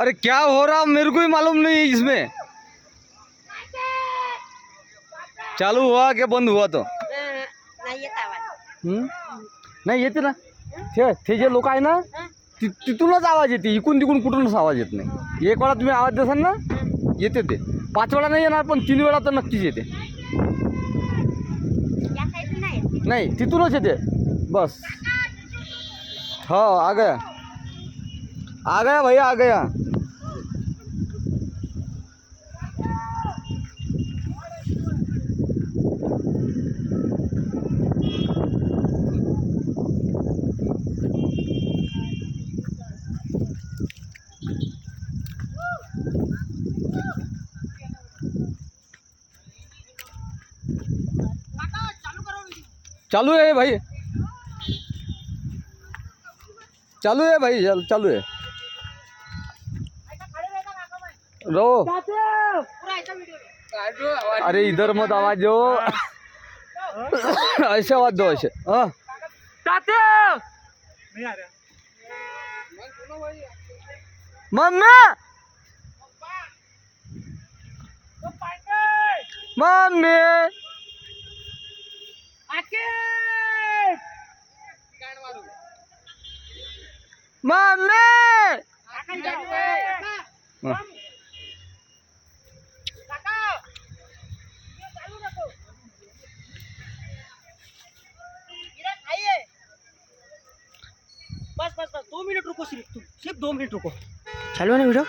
अरे क्या हो रहा मेरे को ही मालूम नहीं इसमें। चालू हुआ क्या बंद हुआ तो नाही येत आवाज. नाही येते ना. ते जे लोक आहे ना तिथूनच आवाज येते, इकडून तिकडून कुठूनच आवाज येत नाही. एक वेळा तुम्ही आवाज देसाल ना येते ते. 5 वेळा नाही येणार पण 3 वेळा तर नक्कीच येते. या साईडला नाही येत. नाही तिथूनच येते बस. हो आ गया भैया आ गया. चालू है भाई, चालू है भाई, चालू है. रो अरे इधर मत आवाज दो. ऐसे आवाज दो ऐसे. हाँ मम्मी मम्मी मम्मी. बस बस बस 2 मिनट रुको, सिर्फ 2 मिनट रुको. चालू है ना वीडियो.